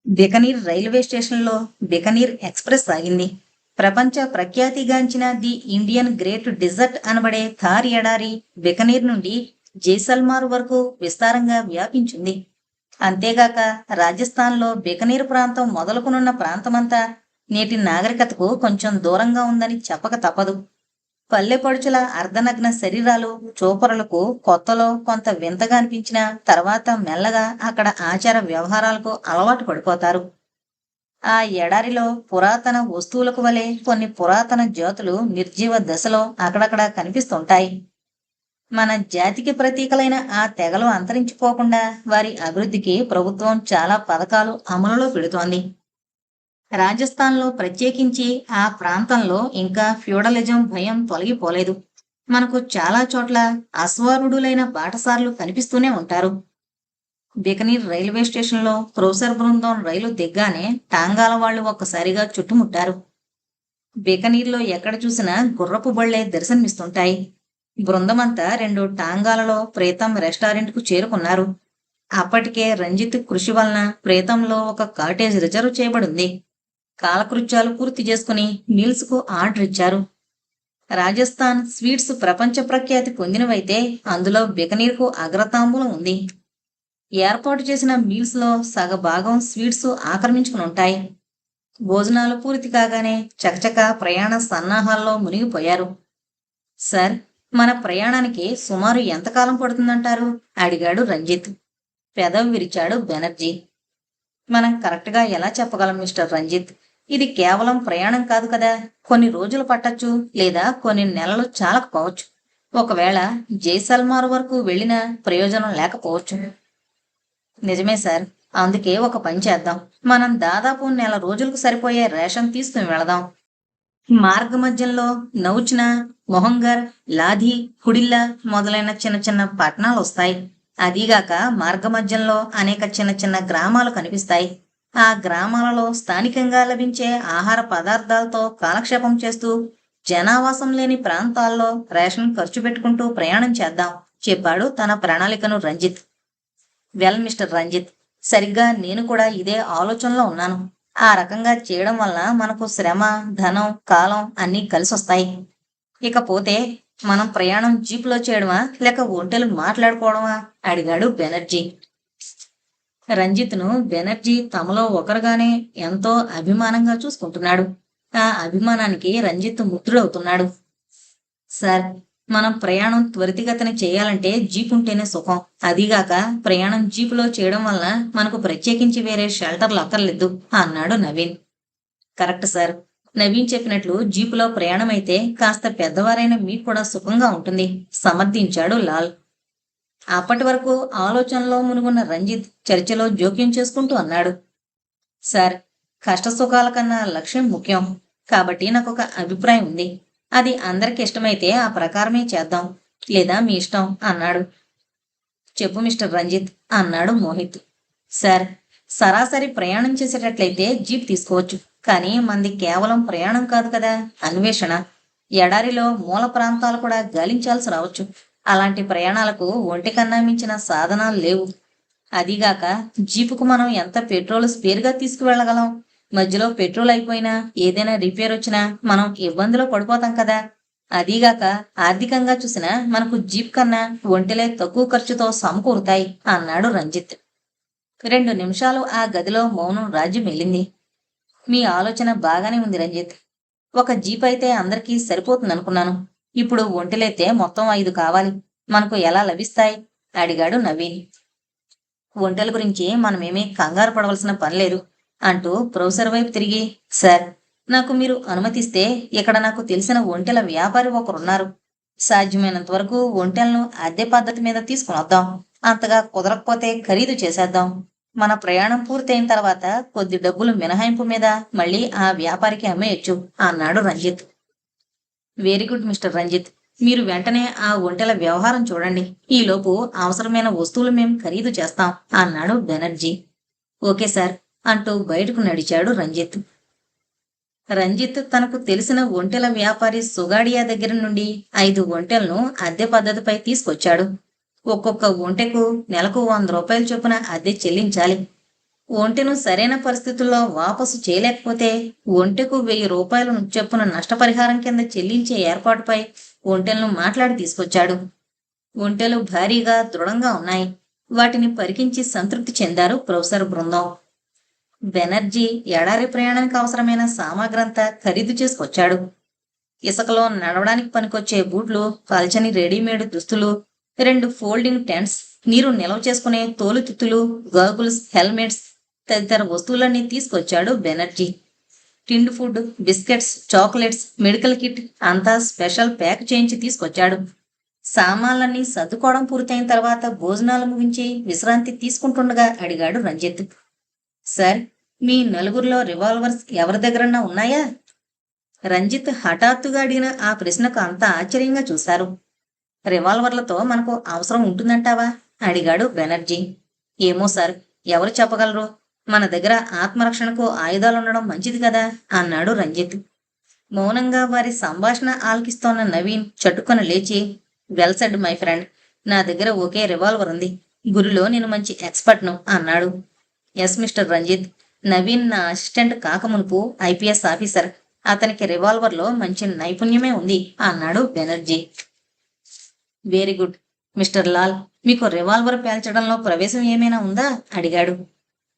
Bikaner railway స్టేషన్లో Bikaner express ఆగింది. ప్రపంచ ప్రఖ్యాతిగాంచిన ది ఇండియన్ గ్రేట్ డిజర్ట్ అనబడే థార్ ఎడారి బికనీర్ నుండి జైసల్మార్ వరకు విస్తారంగా వ్యాపించింది. అంతేగాక రాజస్థాన్‌లో బికనీర్ ప్రాంతం మొదలుకునున్న ప్రాంతమంతా నేటి నాగరికతకు కొంచెం దూరంగా ఉందని చెప్పక తప్పదు. పల్లెపడుచుల అర్ధనగ్న శరీరాలు చూపరులకు కొత్తలో కొంత వింతగా అనిపించినా తర్వాత మెల్లగా అక్కడ ఆచార వ్యవహారాలకు అలవాటు పడిపోతారు. ఆ ఎడారిలో పురాతన వస్తువులకు వలె కొన్ని పురాతన జాతులు నిర్జీవ దశలో అక్కడక్కడ కనిపిస్తుంటాయి. మన జాతికి ప్రతీకలైన ఆ తెగలు అంతరించిపోకుండా వారి అభివృద్ధికి ప్రభుత్వం చాలా పథకాలు అమలులో పెడుతోంది. రాజస్థాన్లో ప్రత్యేకించి ఆ ప్రాంతంలో ఇంకా ఫ్యూడలిజం భయం తొలగిపోలేదు. మనకు చాలా చోట్ల అశ్వారూఢులైన బాటసారులు కనిపిస్తూనే ఉంటారు. బికనీర్ రైల్వే స్టేషన్లో క్రూసర్ బృందం రైలు దిగ్గానే టాంగాల వాళ్ళు ఒక్కసారిగా చుట్టుముట్టారు. బికనీర్లో ఎక్కడ చూసినా గుర్రపు బళ్లే దర్శనమిస్తుంటాయి. బృందమంతా 2 టాంగాలలో ప్రీతం రెస్టారెంట్కు చేరుకున్నారు. అప్పటికే రంజిత్ కృషి వలన ప్రీతంలో ఒక కాటేజ్ రిజర్వ్ చేయబడింది. కాలకృత్యాలు పూర్తి చేసుకుని మీల్స్కు ఆర్డర్ ఇచ్చారు. రాజస్థాన్ స్వీట్స్ ప్రపంచ ప్రఖ్యాతి పొందినవైతే అందులో బికనీర్కు అగ్రతాంబూలం ఉంది. ఏర్పాటు చేసిన మీల్స్లో సగభాగం స్వీట్స్ ఆక్రమించుకుని ఉంటాయి. భోజనాలు పూర్తి కాగానే చకచక ప్రయాణ సన్నాహాల్లో మునిగిపోయారు. సార్, మన ప్రయాణానికి సుమారు ఎంతకాలం పడుతుందంటారు? అడిగాడు రంజిత్. పెదవి విరిచాడు బెనర్జీ. మనం కరెక్ట్గా ఎలా చెప్పగలం మిస్టర్ రంజిత్? ఇది కేవలం ప్రయాణం కాదు కదా. కొన్ని రోజులు పట్టొచ్చు, లేదా కొన్ని నెలలు చాలకపోవచ్చు. ఒకవేళ జైసల్మార్ వరకు వెళ్ళినా ప్రయోజనం లేకపోవచ్చు. నిజమే సార్. అందుకే ఒక పని చేద్దాం. మనం దాదాపు నెల రోజులకు సరిపోయే రేషన్ తీసుకుని వెళదాం. మార్గమధ్యంలో నౌచ్నా, మొహంగర్, లాధి, కుడిల్లా మొదలైన చిన్న చిన్న పట్టణాలు వస్తాయి. అదీగాక మార్గమధ్యంలో అనేక చిన్న చిన్న గ్రామాలు కనిపిస్తాయి. ఆ గ్రామాలలో స్థానికంగా లభించే ఆహార పదార్థాలతో కాలక్షేపం చేస్తూ జనావాసం లేని ప్రాంతాల్లో రేషన్ ఖర్చు పెట్టుకుంటూ ప్రయాణం చేద్దాం, చెప్పాడు తన ప్రణాళికను రంజిత్. వెల్ మిస్టర్ రంజిత్, సరిగ్గా నేను కూడా ఇదే ఆలోచనలో ఉన్నాను. ఆ రకంగా చేయడం వలన మనకు శ్రమ, ధనం, కాలం అన్నీ కలిసొస్తాయి. ఇకపోతే మనం ప్రయాణం జీపులో చేయడమా లేక ఒంటెలు మాట్లాడుకోవడమా? అడిగాడు బెనర్జీ. రంజిత్ను బెనర్జీ తమలో ఒకరుగానే ఎంతో అభిమానంగా చూసుకుంటున్నాడు. ఆ అభిమానానికి రంజిత్ ముగ్ధుడవుతున్నాడు. సార్, మనం ప్రయాణం త్వరితగతిన చేయాలంటే జీప్ ఉంటేనే సుఖం. అదీగాక ప్రయాణం జీపులో చేయడం వల్ల మనకు ప్రత్యేకించి వేరే షెల్టర్లు అక్కర్లేదు, అన్నాడు నవీన్. Correct sir. నవీన్ చెప్పినట్లు జీపులో ప్రయాణం అయితే కాస్త పెద్దవారైన మీకు కూడా సుఖంగా ఉంటుంది, సమర్థించాడు లాల్. అప్పటి వరకు ఆలోచనలో మునుగున్న రంజిత్ చర్చలో జోక్యం చేసుకుంటూ అన్నాడు. సార్, కష్టసుఖాల కన్నా లక్ష్యం ముఖ్యం. కాబట్టి నాకొక అభిప్రాయం ఉంది. అది అందరికి ఇష్టమైతే ఆ ప్రకారమే చేద్దాం, లేదా మీ ఇష్టం, అన్నాడు. చెప్పు మిస్టర్ రంజిత్, అన్నాడు మోహిత్. సార్, సరాసరి ప్రయాణం చేసేటట్లయితే జీప్ తీసుకోవచ్చు. కానీ మంది కేవలం ప్రయాణం కాదు కదా, అన్వేషణ. ఎడారిలో మూల ప్రాంతాలు కూడా గాలించాల్సి రావచ్చు. అలాంటి ప్రయాణాలకు ఒంటి కన్నా మించిన సాధనాలు లేవు. అదీగాక జీపుకు మనం ఎంత పెట్రోల్ స్పేర్గా తీసుకువెళ్ళగలం? మధ్యలో పెట్రోల్ అయిపోయినా ఏదైనా రిపేర్ వచ్చినా మనం ఇబ్బందిలో పడిపోతాం కదా. అదీగాక ఆర్థికంగా చూసినా మనకు జీప్ కన్నా ఒంటెలే తక్కువ ఖర్చుతో సమకూరుతాయి, అన్నాడు రంజిత్. 2 నిమిషాలు ఆ గదిలో మౌనం రాజ్యం వెళ్ళింది. మీ ఆలోచన బాగానే ఉంది రంజిత్. ఒక జీప్ అయితే అందరికీ సరిపోతుందనుకున్నాను. ఇప్పుడు ఒంటెలైతే మొత్తం 5 కావాలి. మనకు ఎలా లభిస్తాయి? అడిగాడు నవీన్. ఒంటెల గురించి మనమేమీ కంగారు పడవలసిన పనిలేదు, అంటూ ప్రొఫెసర్ వైపు తిరిగి, సార్, నాకు మీరు అనుమతిస్తే ఇక్కడ నాకు తెలిసిన ఒంటెల వ్యాపారి ఒకరున్నారు. సాధ్యమైనంత వరకు ఒంటెలను అద్దె పద్ధతి మీద తీసుకుని వద్దాం. అంతగా కుదరకపోతే ఖరీదు చేసేద్దాం. మన ప్రయాణం పూర్తయిన తర్వాత కొద్ది డబ్బులు మినహాయింపు మీద మళ్ళీ ఆ వ్యాపారికి అమ్మేయచ్చు, అన్నాడు Ranjith. Very good mister Ranjith. మీరు వెంటనే ఆ ఒంటెల వ్యవహారం చూడండి. ఈలోపు అవసరమైన వస్తువులు మేం ఖరీదు చేస్తాం, అన్నాడు బెనర్జీ. ఓకే సార్, అంటూ బయటకు నడిచాడు రంజిత్. రంజిత్ తనకు తెలిసిన ఒంటెల వ్యాపారి సుగాడియా దగ్గర నుండి 5 ఒంటెలను అద్దె పద్ధతిపై తీసుకొచ్చాడు. ఒక్కొక్క ఒంటెకు నెలకు 100 రూపాయల చొప్పున అద్దె చెల్లించాలి. ఒంటెను సరైన పరిస్థితుల్లో వాపసు చేయలేకపోతే ఒంటెకు 1000 రూపాయలు చొప్పున నష్టపరిహారం కింద చెల్లించే ఏర్పాటుపై ఒంటెలను మాట్లాడి తీసుకొచ్చాడు. ఒంటెలు భారీగా దృఢంగా ఉన్నాయి. వాటిని పరికించి సంతృప్తి చెందారు ప్రొఫెసర్ బృందం. బెనర్జీ ఎడారి ప్రయాణానికి అవసరమైన సామాగ్రంతా ఖరీదు చేసుకొచ్చాడు. ఇసుకలో నడవడానికి పనికొచ్చే బూట్లు, పల్చని రెడీమేడ్ దుస్తులు, 2 ఫోల్డింగ్ టెంట్స్, నీరు నిల్వ చేసుకునే తోలుతిత్తులు, గాగుల్స్, హెల్మెట్స్ తదితర వస్తువులన్నీ తీసుకొచ్చాడు Banerjee. Tinned food, biscuits, chocolates, medical kit అంతా స్పెషల్ ప్యాక్ చేయించి తీసుకొచ్చాడు. సామాన్లన్నీ సర్దుకోవడం పూర్తయిన తర్వాత భోజనాలు ముగించి విశ్రాంతి తీసుకుంటుండగా అడిగాడు రంజిత్. సార్, మీ నలుగురిలో రివాల్వర్స్ ఎవరి దగ్గరన్నా ఉన్నాయా? రంజిత్ హఠాత్తుగా అడిగిన ఆ ప్రశ్నకు అంతా ఆశ్చర్యంగా చూశారు. రివాల్వర్లతో మనకు అవసరం ఉంటుందంటావా? అడిగాడు బెనర్జీ. ఏమో సార్, ఎవరు చెప్పగలరు? మన దగ్గర ఆత్మరక్షణకు ఆయుధాలుండడం మంచిది కదా అన్నాడు రంజిత్. మౌనంగా వారి సంభాషణ ఆలకిస్తోన్న నవీన్ చటుక్కున లేచి, వెల్ సెడ్ మై ఫ్రెండ్, నా దగ్గర ఒకే రివాల్వర్ ఉంది. గురిలో నేను మంచి ఎక్స్పర్ట్ను అన్నాడు. ఎస్ మిస్టర్ రంజిత్, నవీన్ నా అసిస్టెంట్ కాకమునుపు ఐపీఎస్ ఆఫీసర్. అతనికి రివాల్వర్లో మంచి నైపుణ్యమే ఉంది అన్నాడు Banerjee. Very good. Mister Lal, మీకు రివాల్వర్ పేల్చడంలో ప్రవేశం ఏమైనా ఉందా? అడిగాడు.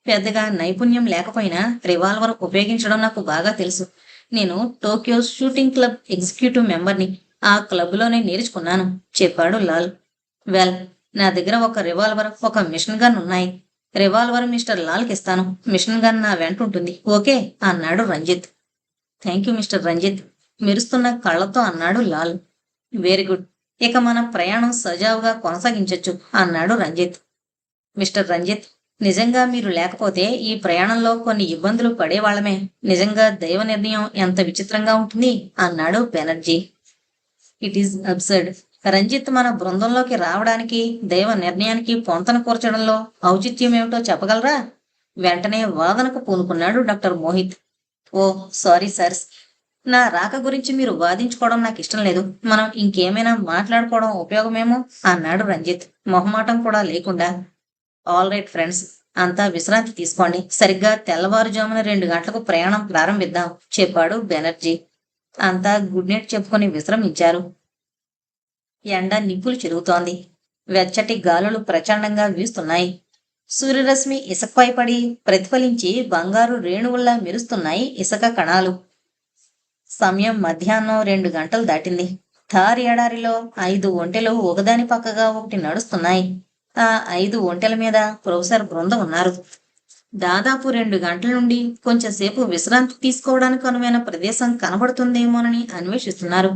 పెద్దగా నైపుణ్యం లేకపోయినా రివాల్వర్ ఉపయోగించడం నాకు బాగా తెలుసు. నేను టోక్యో షూటింగ్ క్లబ్ ఎగ్జిక్యూటివ్ మెంబర్ని. ఆ క్లబ్లోనే నేర్చుకున్నాను చెప్పాడు లాల్. వెల్, నా దగ్గర ఒక రివాల్వర్, ఒక మిషన్ గన్ ఉన్నాయి. రివాల్వర్ మిస్టర్ లాల్కి ఇస్తాను. మిషన్ గన్ నా వెంట ఉంటుంది. ఓకే అన్నాడు Ranjit. Thank you mister Ranjit, మెరుస్తున్న కళ్ళతో అన్నాడు లాల్. Very good. ఇక మన ప్రయాణం సజావుగా కొనసాగించొచ్చు అన్నాడు రంజిత్. మిస్టర్ రంజిత్, నిజంగా మీరు లేకపోతే ఈ ప్రయాణంలో కొన్ని ఇబ్బందులు పడేవాళ్లమే. నిజంగా దైవ నిర్ణయం ఎంత విచిత్రంగా ఉంటుంది అన్నాడు Banerjee. It is absurd. Ranjith మన బృందంలోకి రావడానికి దైవ నిర్ణయానికి పొంతన కూర్చడంలో ఔచిత్యం ఏమిటో చెప్పగలరా? వెంటనే వాదనకు పూనుకున్నాడు డాక్టర్ మోహిత్. ఓ సారీ సార్, నా రాక గురించి మీరు వాదించుకోవడం నాకు ఇష్టం లేదు. మనం ఇంకేమైనా మాట్లాడుకోవడం ఉపయోగమేమో అన్నాడు రంజిత్ మొహమాటం కూడా లేకుండా. ఆల్ రైట్ ఫ్రెండ్స్, అంతా విశ్రాంతి తీసుకోండి. సరిగ్గా తెల్లవారుజామున 2 గంటలకు ప్రయాణం ప్రారంభిద్దాం చెప్పాడు బెనర్జీ. అంతా గుడ్ నైట్ చెప్పుకొని విశ్రమించారు. ఎండ నిప్పులు చెరుగుతోంది. వెచ్చటి గాలులు ప్రచండంగా వీస్తున్నాయి. సూర్యరశ్మి ఇసుకపై పడి ప్రతిఫలించి బంగారు రేణువుల్లా మెరుస్తున్నాయి ఇసుక కణాలు. సమయం మధ్యాహ్నం 2 గంటలు దాటింది. థార్ ఎడారిలో 5 ఒంటెలు ఒకదాని పక్కగా ఒకటి నడుస్తున్నాయి. ఆ 5 ఒంటెల మీద ప్రొఫెసర్ బృందం ఉన్నారు. దాదాపు 2 గంటల నుండి కొంచెంసేపు విశ్రాంతి తీసుకోవడానికి అనువైన ప్రదేశం కనబడుతుందేమోనని అన్వేషిస్తున్నారు.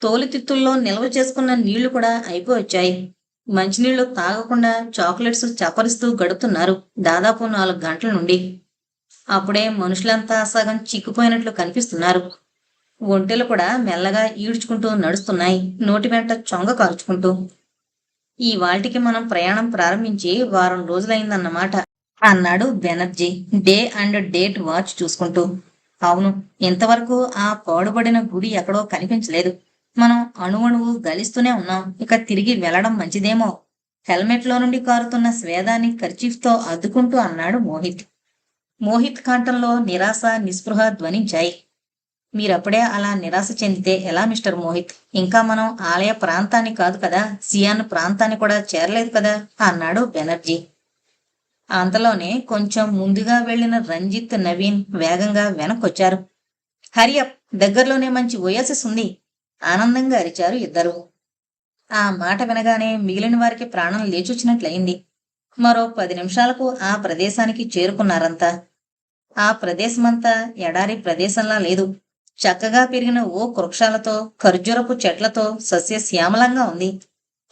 తోలుతిత్తుల్లో నిల్వ చేసుకున్న నీళ్లు కూడా అయిపోవచ్చాయి. మంచినీళ్లు తాగకుండా చాక్లెట్స్ చప్పరిస్తూ గడుపుతున్నారు దాదాపు 4 గంటల నుండి. అప్పుడే మనుషులంతా సగం చిక్కుపోయినట్లు కనిపిస్తున్నారు. ఒంటెలు కూడా మెల్లగా ఈడ్చుకుంటూ నడుస్తున్నాయి, నోటి వెంట చొంగ కాల్చుకుంటూ. ఈ వాటికి మనం ప్రయాణం ప్రారంభించి వారం రోజులైందన్నమాట అన్నాడు Banerjee day and date watch చూసుకుంటూ. అవును, ఇంతవరకు ఆ పాడుబడిన గుడి ఎక్కడో కనిపించలేదు. మనం అణువణువు గలిస్తూనే ఉన్నాం. ఇక తిరిగి వెళ్లడం మంచిదేమో. హెల్మెట్ లో నుండి కారుతున్న స్వేదాన్ని కర్చీఫ్తో అద్దుకుంటూ అన్నాడు మోహిత్. మోహిత్ కంఠంలో నిరాశ, నిస్పృహ ధ్వనించాయి. మీరప్పుడే అలా నిరాశ చెందితే ఎలా మిస్టర్ మోహిత్? ఇంకా మనం ఆలయ ప్రాంతాన్ని కాదు కదా, సియాన్ ప్రాంతాన్ని కూడా చేరలేదు కదా అన్నాడు బెనర్జీ. అంతలోనే కొంచెం ముందుగా వెళ్లిన రంజిత్, నవీన్ వేగంగా వెనక్కొచ్చారు. హరియప్, దగ్గరలోనే మంచి ఓయాసిస్ ఉంది ఆనందంగా అరిచారు ఇద్దరు. ఆ మాట వినగానే మిగిలిన వారికి ప్రాణం లేచొచ్చినట్లయింది. మరో 10 నిమిషాలకు ఆ ప్రదేశానికి చేరుకున్నారంతా. ఆ ప్రదేశమంతా ఎడారి ప్రదేశంలా లేదు. చక్కగా పెరిగిన ఓ వృక్షాలతో, ఖర్జూరపు చెట్లతో సస్యశ్యామలంగా ఉంది.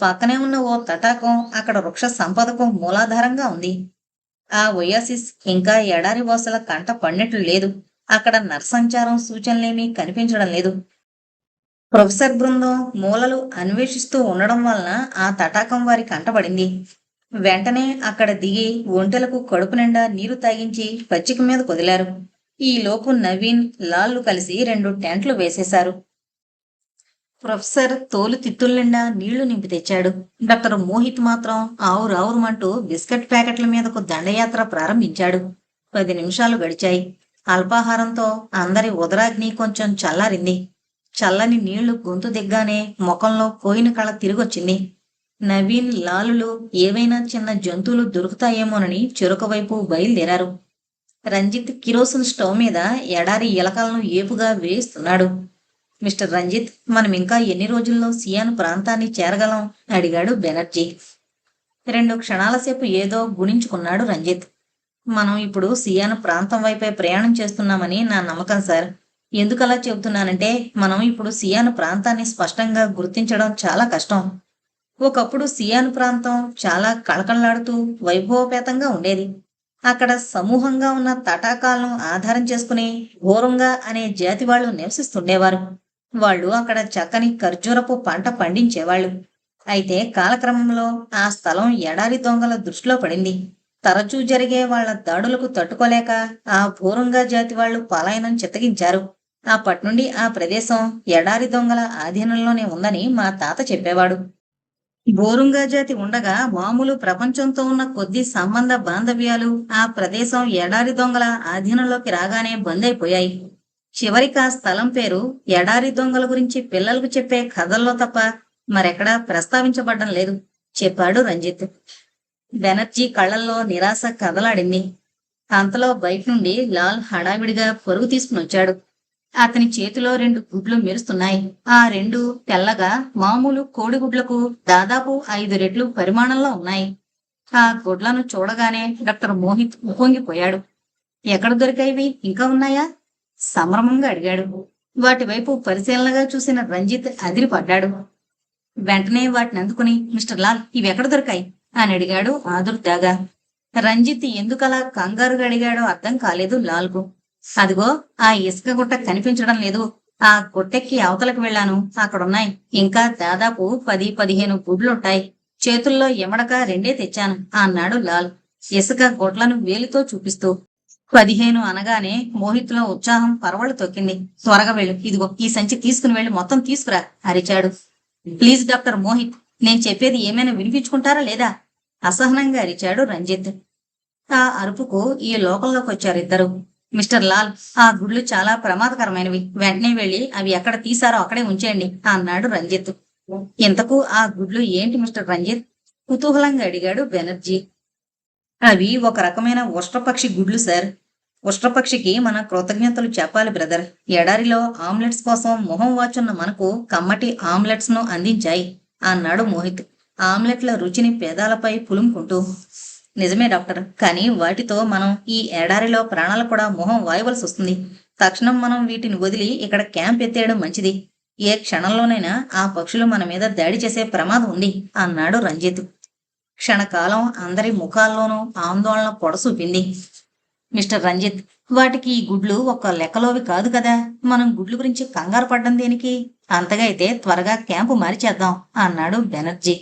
పక్కనే ఉన్న ఓ తటాకం అక్కడ వృక్ష సంపదకు మూలాధారంగా ఉంది. ఆ ఒయాసిస్ ఇంకా ఎడారి వాసుల కంట పడినట్లు లేదు. అక్కడ నరసంచారం సూచనలేమీ కనిపించడం లేదు. ప్రొఫెసర్ బృందం మూలలు అన్వేషిస్తూ ఉండడం వలన ఆ తటాకం వారి కంటపడింది. వెంటనే అక్కడ దిగి ఒంటెలకు కడుపు నిండా నీరు తాగించి పచ్చిక మీద కొదిలారు. ఈలోపు నవీన్, లాల్లు కలిసి 2 టెంట్లు వేసేశారు. ప్రొఫెసర్ తోలు తిత్తుల నిండా నీళ్లు నింపి తెచ్చాడు. డాక్టర్ మోహిత్ మాత్రం ఆవురావురుమంటూ బిస్కెట్ ప్యాకెట్ల మీదకు దండయాత్ర ప్రారంభించాడు. 10 నిమిషాలు గడిచాయి. అల్పాహారంతో అందరి ఉదరాగ్ని కొంచెం చల్లారింది. చల్లని నీళ్లు గొంతు దిగ్గానే ముఖంలో పోయిన కళ తిరిగొచ్చింది. నవీన్, లాలులు ఏవైనా చిన్న జంతువులు దొరుకుతాయేమోనని చెరుక వైపు బయలుదేరారు. రంజిత్ కిరోసిన్ స్టవ్ మీద ఎడారి ఎలకలను ఏపుగా వేయిస్తున్నాడు. మిస్టర్ రంజిత్, మనం ఇంకా ఎన్ని రోజుల్లో సియాన్ ప్రాంతాన్ని చేరగలం? అడిగాడు బెనర్జీ. 2 క్షణాల సేపు ఏదో గుణించుకున్నాడు రంజిత్. మనం ఇప్పుడు సియాన్ ప్రాంతం వైపే ప్రయాణం చేస్తున్నామని నా నమ్మకం సార్. ఎందుకలా చెబుతున్నానంటే, మనం ఇప్పుడు సియాన్ ప్రాంతాన్ని స్పష్టంగా గుర్తించడం చాలా కష్టం. ఒకప్పుడు సియాన్ ప్రాంతం చాలా కళకళలాడుతూ వైభవపేతంగా ఉండేది. అక్కడ సమూహంగా ఉన్న తటాకాలను ఆధారం చేసుకుని ఘోరంగా అనే జాతి వాళ్ళు నివసిస్తుండేవారు. వాళ్ళు అక్కడ చక్కని ఖర్జూరపు పంట పండించేవాళ్ళు. అయితే కాలక్రమంలో ఆ స్థలం ఎడారి దొంగల దృష్టిలో పడింది. తరచూ జరిగే వాళ్ల దాడులకు తట్టుకోలేక ఆ భూరంగా జాతి వాళ్ళు పలాయనం చిత్తగించారు. అప్పట్నుండి ఆ ప్రదేశం ఎడారి దొంగల ఆధీనంలోనే ఉందని మా తాత చెప్పేవాడు. బోరుంగా జాతి ఉండగా మామూలు ప్రపంచంతో ఉన్న కొద్ది సంబంధ బాంధవ్యాలు ఆ ప్రదేశం ఎడారి దొంగల ఆధీనంలోకి రాగానే బందైపోయాయి. చివరికి ఆ స్థలం పేరు ఎడారి దొంగల గురించి పిల్లలకు చెప్పే కథల్లో తప్ప మరెక్కడా ప్రస్తావించబడ్డం లేదు, చెప్పాడు రంజిత్. బెనర్జీ కళ్ళల్లో నిరాశ కదలాడింది. అంతలో బయట నుండి లాల్ హడావిడిగా పరుగు తీసుకుని వచ్చాడు. అతని చేతిలో 2 గుడ్లు మెరుస్తున్నాయి. ఆ 2 తెల్లగా మామూలు కోడిగుడ్లకు దాదాపు 5 రెట్లు పరిమాణంలో ఉన్నాయి. ఆ గుడ్లను చూడగానే డాక్టర్ మోహిత్ ఉప్పొంగిపోయాడు. ఎక్కడ దొరికాయివి? ఇంకా ఉన్నాయా? సంభ్రమంగా అడిగాడు. వాటి వైపు పరిశీలనగా చూసిన రంజిత్ అదిరిపడ్డాడు. వెంటనే వాటిని అందుకుని, మిస్టర్ లాల్, ఇవి ఎక్కడ దొరికాయి అని అడిగాడు ఆదుర్దాగా. రంజిత్ ఎందుకలా కంగారుగా అడిగాడో అర్థం కాలేదు లాల్కు. అదిగో ఆ ఇసుక గుట్ట కనిపించడం లేదు. ఆ గుట్టెక్కి అవతలకు వెళ్ళాను, అక్కడున్నాయి. ఇంకా దాదాపు 10-15 గుడ్లుంటాయి. చేతుల్లో ఎమడక 2 తెచ్చాను అన్నాడు లాల్ ఇసుక గుడ్లను వేలితో చూపిస్తూ. 15 అనగానే మోహిత్లో ఉత్సాహం పరవళ్ళు తొక్కింది. త్వరగా వెళ్ళు, ఇదిగో ఈ సంచి తీసుకుని వెళ్ళి మొత్తం తీసుకురా అరిచాడు. ప్లీజ్ డాక్టర్ మోహిత్, నేను చెప్పేది ఏమైనా వినిపించుకుంటారా లేదా? అసహనంగా అరిచాడు రంజిత్. ఆ అరుపుకు ఈ లోకంలోకి వచ్చారిద్దరు. మిస్టర్ లాల్, ఆ గుడ్లు చాలా ప్రమాదకరమైనవి. వెంటనే వెళ్లి అవి ఎక్కడ తీశారో అక్కడే ఉంచేయండి అన్నాడు రంజిత్. ఇంతకు ఆ గుడ్లు ఏంటి మిస్టర్ రంజిత్? కుతూహలంగా అడిగాడు బెనర్జీ. అవి ఒక రకమైన ఉష్ట్రపక్షి గుడ్లు సార్. ఉష్ట్రపక్షికి మన కృతజ్ఞతలు చెప్పాలి బ్రదర్. ఎడారిలో ఆమ్లెట్స్ కోసం మొహం వాచున్న మనకు కమ్మటి ఆమ్లెట్స్ ను అందించాయి అన్నాడు మోహిత్ ఆమ్లెట్ల రుచిని పేదాలపై పులుముకుంటూ. నిజమే డాక్టర్, కానీ వాటితో మనం ఈ ఎడారిలో ప్రాణాలు కూడా మొహం వాయవలసి వస్తుంది. తక్షణం మనం వీటిని వదిలి ఇక్కడ క్యాంప్ ఎత్తేయడం మంచిది. ఏ క్షణంలోనైనా ఆ పక్షులు మన మీద దాడి చేసే ప్రమాదం ఉంది అన్నాడు రంజిత్. క్షణకాలం అందరి ముఖాల్లోనూ ఆందోళన పొడసూపింది. మిస్టర్ రంజిత్, వాటికి ఈ గుడ్లు ఒక లెక్కలోవి కాదు కదా. మనం గుడ్లు గురించి కంగారు పడ్డం దేనికి? అంతగా అయితే త్వరగా క్యాంపు మార్చేద్దాం అన్నాడు బెనర్జీ.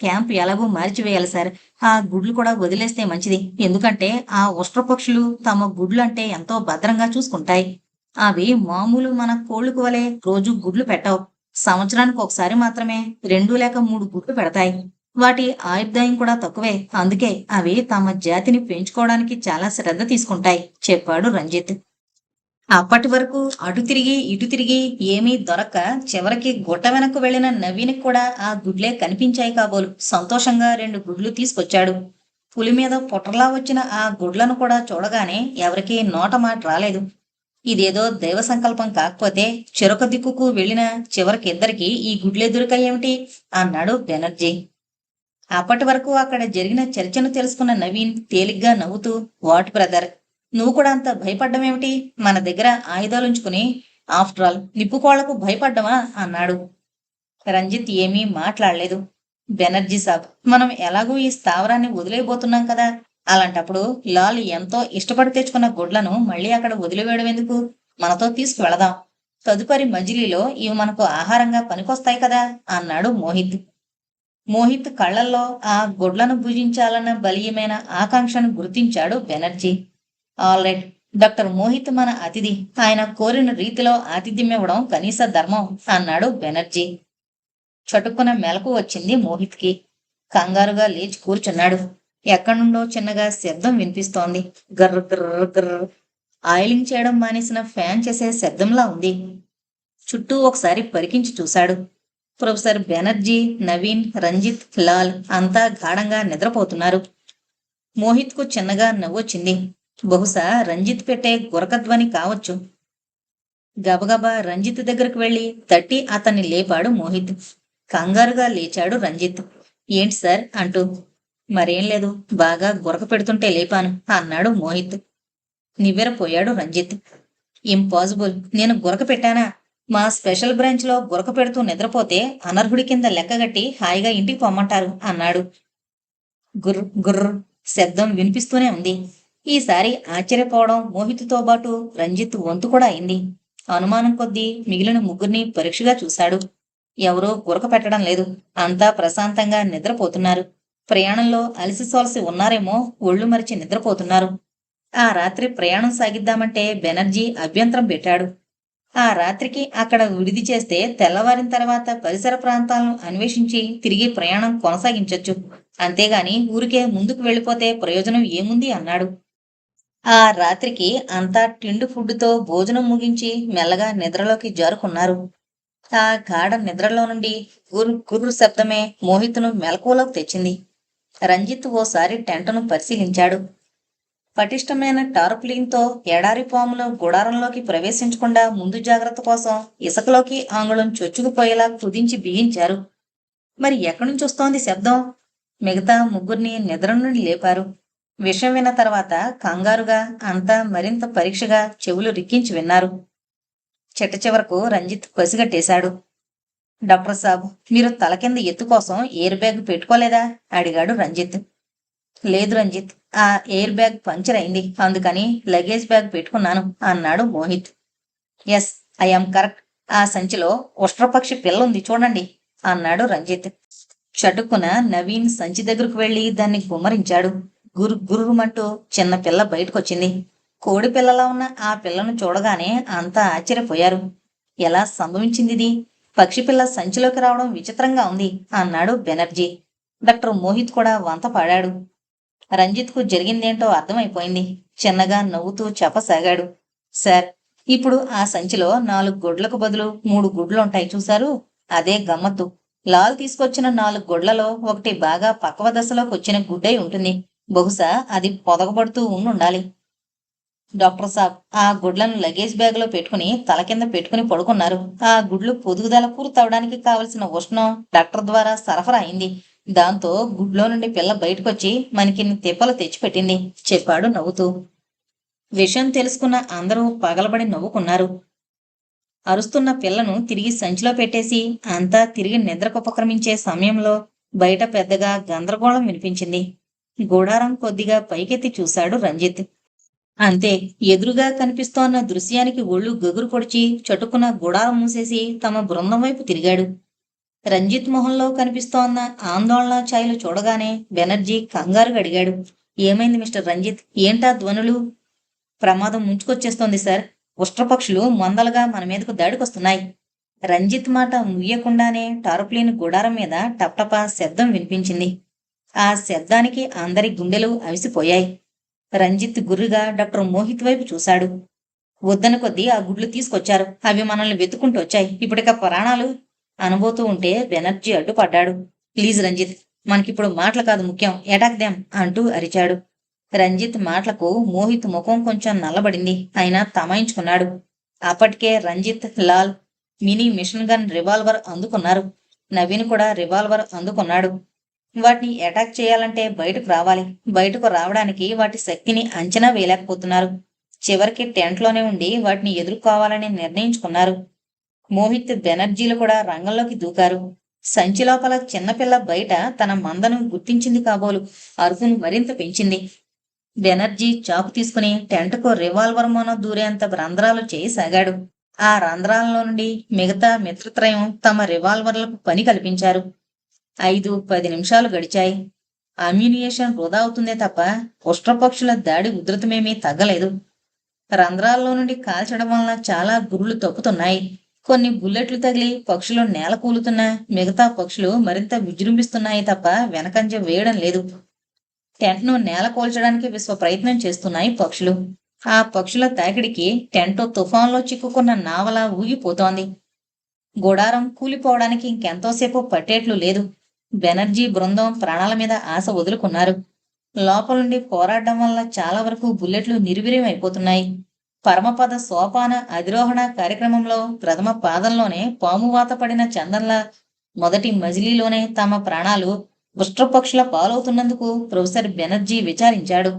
క్యాంప్ ఎలాగూ మార్చివేయాలి సార్. ఆ గుడ్లు కూడా వదిలేస్తే మంచిది. ఎందుకంటే ఆ ఉష్ట్రపక్షులు తమ గుడ్లు అంటే ఎంతో భద్రంగా చూసుకుంటాయి. అవి మామూలు మన కోళ్లకు వలె రోజు గుడ్లు పెట్టవు. సంవత్సరానికి ఒకసారి మాత్రమే 2 లేక 3 గుడ్లు పెడతాయి. వాటి ఆయుర్దాయం కూడా తక్కువే. అందుకే అవి తమ జాతిని పెంచుకోవడానికి చాలా శ్రద్ధ తీసుకుంటాయి, చెప్పాడు రంజిత్. అప్పటి వరకు అటు తిరిగి ఇటు తిరిగి ఏమీ దొరక్క చివరికి గుట్ట వెనక్కు వెళ్లిన నవీన్కి కూడా ఆ గుడ్లే కనిపించాయి కాబోలు. సంతోషంగా 2 గుడ్లు తీసుకొచ్చాడు. పులి మీద పుట్రలా వచ్చిన ఆ గుడ్లను కూడా చూడగానే ఎవరికీ నోట మాట రాలేదు. ఇదేదో దైవ సంకల్పం కాకపోతే చెరొక దిక్కుకు వెళ్లిన చివరికి ఇద్దరికి ఈ గుడ్లే దొరికాయేమిటి అన్నాడు బెనర్జీ. అప్పటి వరకు అక్కడ జరిగిన చర్చను తెలుసుకున్న నవీన్ తేలిగ్గా నవ్వుతూ, వాట్ బ్రదర్, నువ్వు కూడా అంత భయపడ్డమేమిటి? మన దగ్గర ఆయుధాలుంచుకుని ఆఫ్టర్ ఆల్ నిప్పుకోళ్లకు భయపడ్డమా అన్నాడు. రంజిత్ ఏమీ మాట్లాడలేదు. బెనర్జీ సాబ్, మనం ఎలాగూ ఈ స్థావరాన్ని వదిలేయబోతున్నాం కదా. అలాంటప్పుడు లాల్ ఎంతో ఇష్టపడి తెచ్చుకున్న గుడ్లను మళ్ళీ అక్కడ వదిలివేయడం ఎందుకు? మనతో తీసుకువెళదాం. తదుపరి మజిలీలో ఇవి మనకు ఆహారంగా పనికొస్తాయి కదా అన్నాడు మోహిత్. మోహిత్ కళ్లల్లో ఆ గుడ్లను భుజించాలన్న బలీయమైన ఆకాంక్షను గుర్తించాడు Banerjee. All right, doctor Mohit మన అతిథి. ఆయన కోరిన రీతిలో ఆతిథ్యం ఇవ్వడం కనీస ధర్మం అన్నాడు బెనర్జీ. చటుక్కున మెలకు వచ్చింది మోహిత్కి. కంగారుగా లేచి కూర్చున్నాడు. ఎక్కడి నుండో చిన్నగా శబ్దం వినిపిస్తోంది. గర్ర గర్ర గర్ర. ఆయిలింగ్ చేయడం మానేసిన ఫ్యాన్ చేసే శబ్దంలా ఉంది. చుట్టూ ఒకసారి పరికించి చూశాడు. ప్రొఫెసర్ బెనర్జీ, నవీన్, రంజిత్, లాల్ అంతా గాఢంగా నిద్రపోతున్నారు. మోహిత్కు చిన్నగా నవ్వొచ్చింది. బహుశా రంజిత్ పెట్టే గురకధ్వని కావచ్చు. గబగబా రంజిత్ దగ్గరకు వెళ్లి తట్టి అతన్ని లేపాడు మోహిత్. కంగారుగా లేచాడు రంజిత్. ఏంటి సార్ అంటూ. మరేం లేదు, బాగా గురక పెడుతుంటే లేపాను అన్నాడు మోహిత్. నివ్వెరపోయాడు రంజిత్. ఇంపాసిబుల్, నేను గురక పెట్టానా? మా స్పెషల్ బ్రాంచ్ లో గురక పెడుతూ నిద్రపోతే అనర్హుడి కింద లెక్కగట్టి హాయిగా ఇంటికి పొమ్మంటారు అన్నాడు. గుర్ర గుర్ర శబ్దం వినిపిస్తూనే ఉంది. ఈసారి ఆశ్చర్యపోవడం మోహిత్తో పాటు రంజిత్ వంతు కూడా అయింది. అనుమానం కొద్దీ మిగిలిన ముగ్గురిని పరీక్షగా చూశాడు. ఎవరో గురక పెట్టడం లేదు. అంతా ప్రశాంతంగా నిద్రపోతున్నారు. ప్రయాణంలో అలసి సొలసి ఉన్నారేమో, ఒళ్ళు మరిచి నిద్రపోతున్నారు. ఆ రాత్రి ప్రయాణం సాగిద్దామంటే బెనర్జీ అభ్యంతరం పెట్టాడు. ఆ రాత్రికి అక్కడ విడిది చేస్తే తెల్లవారిన తర్వాత పరిసర ప్రాంతాలను అన్వేషించి తిరిగి ప్రయాణం కొనసాగించొచ్చు. అంతేగాని ఊరికే ముందుకు వెళ్ళిపోతే ప్రయోజనం ఏముంది అన్నాడు. ఆ రాత్రికి అంతా టిండు ఫుడ్డుతో భోజనం ముగించి మెల్లగా నిద్రలోకి జారుకున్నారు. ఆ గాఢ నిద్రలో నుండి గుర్రు గుర్రు శబ్దమే మోహిత్ను మెలకువలోకి తెచ్చింది. రంజిత్ ఓసారి టెంటను పరిశీలించాడు. పటిష్టమైన టార్పులిన్తో ఎడారి పాములో గుడారంలోకి ప్రవేశించకుండా ముందు జాగ్రత్త కోసం ఇసుకలోకి ఆంగుళం చొచ్చుకుపోయేలా కుదించి బిగించారు. మరి ఎక్కడి నుంచి వస్తోంది శబ్దం? మిగతా ముగ్గురిని నిద్ర నుండి లేపారు. విషయం విన్న తర్వాత కంగారుగా అంతా మరింత పరీక్షగా చెవులు రిక్కించి విన్నారు. చిట్ట చివరకు రంజిత్ పసిగట్టేశాడు. డాక్టర్ సాబ్, మీరు తల కింద ఎత్తు కోసం ఎయిర్ బ్యాగ్ పెట్టుకోలేదా అడిగాడు రంజిత్. లేదు రంజిత్, ఆ ఎయిర్ బ్యాగ్ పంచర్ అయింది, అందుకని లగేజ్ బ్యాగ్ పెట్టుకున్నాను అన్నాడు మోహిత్. Yes, I'm correct. ఆ సంచిలో ఉష్ట్రపక్షి పిల్ల ఉంది చూడండి అన్నాడు రంజిత్. చటుక్కున నవీన్ సంచి దగ్గరకు వెళ్లి దాన్ని గుమ్మరించాడు. గురు గుర్రుమంటూ చిన్న పిల్ల బయటకొచ్చింది. కోడి పిల్లలా ఉన్న ఆ పిల్లను చూడగానే అంతా ఆశ్చర్యపోయారు. ఎలా సంభవించిందిది? పక్షి పిల్ల సంచిలోకి రావడం విచిత్రంగా ఉంది అన్నాడు బెనర్జీ. డాక్టర్ మోహిత్ కూడా వంత పాడాడు. రంజిత్కు జరిగిందేంటో అర్థమైపోయింది. చిన్నగా నవ్వుతూ చెప్పసాగాడు. సార్, ఇప్పుడు ఆ సంచిలో 4 గుడ్లకు బదులు 3 గుడ్లుంటాయి చూశారు? అదే గమ్మత్తు. లాల్ తీసుకొచ్చిన 4 గుడ్లలో ఒకటి బాగా పక్వ దశలోకి వచ్చిన గుడ్డై ఉంటుంది. బహుశా అది పొదగబడుతూ ఉండాలి. డాక్టర్ సాబ్ ఆ గుడ్లను లగేజ్ బ్యాగ్ లో పెట్టుకుని తల కింద పెట్టుకుని పడుకున్నారు. ఆ గుడ్లు పొదుగుదల పూర్తవడానికి కావలసిన ఉష్ణం డాక్టర్ ద్వారా సరఫరా అయింది. దాంతో గుడ్లో నుండి పిల్ల బయటకొచ్చి మనకిన్ని తిప్పలు తెచ్చిపెట్టింది చెప్పాడు నవ్వుతూ. విషయం తెలుసుకున్న అందరూ పగలబడి నవ్వుకున్నారు. అరుస్తున్న పిల్లను తిరిగి సంచిలో పెట్టేసి అంతా తిరిగి నిద్రకుపక్రమించే సమయంలో బయట పెద్దగా గందరగోళం వినిపించింది. గూడారం కొద్దిగా పైకెత్తి చూశాడు రంజిత్. అంతే, ఎదురుగా కనిపిస్తోన్న దృశ్యానికి ఒళ్ళు గగురు పొడిచి చటుకున గుడారం మూసేసి తమ బృందం వైపు తిరిగాడు. రంజిత్ మొహంలో కనిపిస్తోన్న ఆందోళన ఛాయలు చూడగానే బెనర్జీ కంగారుగా అడిగాడు. ఏమైంది మిస్టర్ రంజిత్? ఏంటా ధ్వనులు? ప్రమాదం ముంచుకొచ్చేస్తోంది సార్. ఉష్ట్రపక్షులు మందలుగా మన మీదకు దాడికొస్తున్నాయి. రంజిత్ మాట ముయ్యకుండానే టార్పులిన్ గుడారం మీద టప్టపా శబ్దం వినిపించింది. ఆ శబ్దానికి అందరి గుండెలు అవిసిపోయాయి. రంజిత్ గుర్రుగా డాక్టర్ మోహిత్ వైపు చూశాడు. వద్దన కొద్దీ ఆ గుడ్లు తీసుకొచ్చారు. అవి మనల్ని వెతుక్కుంటూ వచ్చాయి. ఇప్పటిక ప్రాణాలు అనబోతూ ఉంటే బెనర్జీ అడ్డుపడ్డాడు. ప్లీజ్ రంజిత్, మనకిప్పుడు మాటలు కాదు ముఖ్యం, అటాక్ దెమ్ అంటూ అరిచాడు. రంజిత్ మాటలకు మోహిత్ ముఖం కొంచెం నల్లబడింది. అయినా తమాయించుకున్నాడు. అప్పటికే Ranjith, Lal mini machine gun revolver అందుకున్నారు. నవీన్ కూడా రివాల్వర్ అందుకున్నాడు. వాటిని అటాక్ చేయాలంటే బయటకు రావాలి. బయటకు రావడానికి వాటి శక్తిని అంచనా వేయలేకపోతున్నారు. చివరికి టెంట్లోనే ఉండి వాటిని ఎదుర్కోవాలని నిర్ణయించుకున్నారు. మోహిత్, బెనర్జీలు కూడా రంగంలోకి దూకారు. సంచి లోపల చిన్నపిల్ల బయట తన మందను గుర్తించింది కాబోలు అరుపును మరింత పెంచింది. బెనర్జీ చాకు తీసుకుని టెంట్కు రివాల్వర్ మొన దూరేంత రంధ్రాలు చేయసాగాడు. ఆ రంధ్రాలలో నుండి మిగతా మిత్రత్రయం తమ రివాల్వర్లకు పని కల్పించారు. 5-10 నిమిషాలు గడిచాయి. అమ్యునియేషన్ వృధా అవుతుందే తప్ప ఉష్ట్రపక్షుల దాడి ఉధృతమేమీ తగ్గలేదు. రంధ్రాల్లో నుండి కాల్చడం వలన చాలా గురులు తప్పుతున్నాయి. కొన్ని బుల్లెట్లు తగిలి పక్షులు నేల కూలుతున్నా మిగతా పక్షులు మరింత విజృంభిస్తున్నాయి తప్ప వెనకంజ వేయడం లేదు. టెంట్ను నేల కూల్చడానికి విశ్వ ప్రయత్నం చేస్తున్నాయి పక్షులు. ఆ పక్షుల తాకిడికి టెంట్ తుఫాన్లో చిక్కుకున్న నావలా ఊగిపోతోంది. గుడారం కూలిపోవడానికి ఇంకెంతోసేపు పట్టేట్లు లేదు. బెనర్జీ బృందం ప్రాణాల మీద ఆశ వదులుకున్నారు. లోపల నుండి పోరాడడం వల్ల చాలా వరకు బుల్లెట్లు నిర్వీర్యం అయిపోతున్నాయి. పరమపద సోపాన అధిరోహణ కార్యక్రమంలో ప్రథమ పాదంలోనే పామువాత పడిన చందన్ల మొదటి మజిలీలోనే తమ ప్రాణాలు ఉష్ట్రపక్షుల పాలవుతున్నందుకు ప్రొఫెసర్ బెనర్జీ విచారించాడు.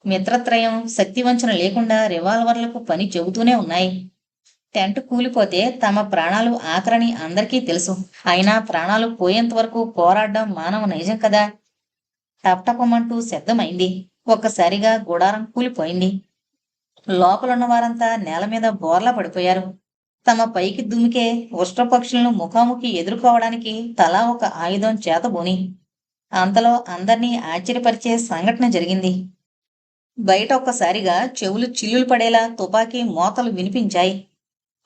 మిత్రత్రయం శక్తివంచన లేకుండా రివాల్వర్లకు పని చెబుతూనే ఉన్నాయి. టెంట్ కూలిపోతే తమ ప్రాణాలు ఆఖరని అందరికీ తెలుసు. అయినా ప్రాణాలు పోయేంత వరకు పోరాడడం మానవ నైజం కదా. టప్టపమంటూ శబ్దమైంది. ఒక్కసారిగా గుడారం కూలిపోయింది. లోపలున్న వారంతా నేల మీద బోర్లా పడిపోయారు. తమ పైకి దుమికే ఉష్ట్రపక్షులను ముఖాముఖి ఎదుర్కోవడానికి తలా ఒక ఆయుధం చేతబూని. అంతలో అందర్నీ ఆశ్చర్యపరిచే సంఘటన జరిగింది. బయట ఒక్కసారిగా చెవులు చిల్లులు పడేలా తుపాకీ మోతలు వినిపించాయి.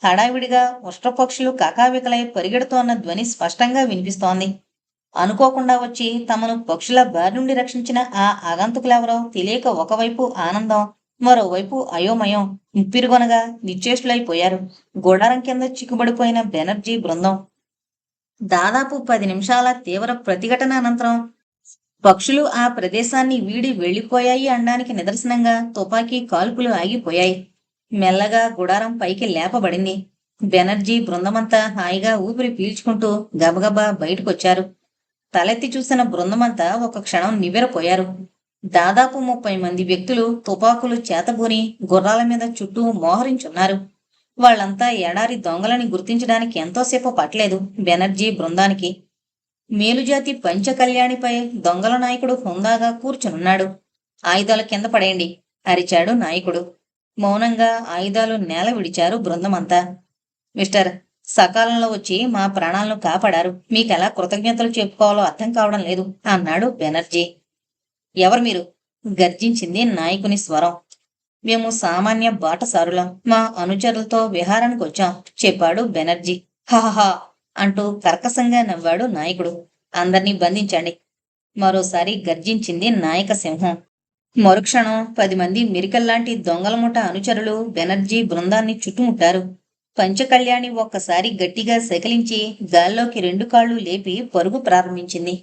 హడావిడిగా ఉష్ట్రపక్షులు కకావికలై పరిగెడుతోన్న ధ్వని స్పష్టంగా వినిపిస్తోంది. అనుకోకుండా వచ్చి తమను పక్షుల బారి నుండి రక్షించిన ఆ ఆగంతుకులెవరో తెలియక ఒకవైపు ఆనందం, మరోవైపు అయోమయం ముప్పిరుగొనగా నిశ్చేష్టులైపోయారు గుడారం కింద చిక్కుబడిపోయిన బెనర్జీ బృందం. దాదాపు 10 నిమిషాల తీవ్ర ప్రతిఘటన అనంతరం పక్షులు ఆ ప్రదేశాన్ని వీడి వెళ్లిపోయాయి అనడానికి నిదర్శనంగా తుపాకీ కాల్పులు ఆగిపోయాయి. మెల్లగా గుడారం పైకి లేపబడింది. బెనర్జీ బృందమంతా హాయిగా ఊపిరి పీల్చుకుంటూ గబగబా బయటకొచ్చారు. తలెత్తి చూసిన బృందమంతా ఒక క్షణం నివ్వెరపోయారు. దాదాపు 30 మంది వ్యక్తులు తుపాకులు చేతబూని గుర్రాల మీద చుట్టూ మోహరించున్నారు. వాళ్లంతా ఎడారి దొంగలని గుర్తించడానికి ఎంతోసేపు పట్టలేదు బెనర్జీ బృందానికి. మేలుజాతి పంచకళ్యాణిపై దొంగల నాయకుడు హుందాగా కూర్చునున్నాడు. ఆయుధాల కింద పడేయండి అరిచాడు నాయకుడు. మౌనంగా ఆయుధాలు నేల విడిచారు బృందమంతా. మిస్టర్, సకాలంలో వచ్చి మా ప్రాణాలను కాపాడారు. మీకెలా కృతజ్ఞతలు చెప్పుకోవాలో అర్థం కావడం లేదు అన్నాడు బెనర్జీ. ఎవరు మీరు? గర్జించింది నాయకుని స్వరం. మేము సామాన్య బాటసారులం. మా అనుచరులతో విహారానికి వచ్చాం చెప్పాడు బెనర్జీ. హహహా అంటూ కర్కశంగా నవ్వాడు నాయకుడు. అందర్నీ బంధించండి మరోసారి గర్జించింది నాయక సింహం. మరుక్షణం 10 మంది మిరికల్లాంటి దొంగల ముఠ అనుచరులు బెనర్జీ బృందాన్ని చుట్టుముట్టారు. పంచకళ్యాణి ఒక్కసారి గట్టిగా సెకలించి గాల్లోకి 2 కాళ్ళు లేపి పరుగు ప్రారంభించింది.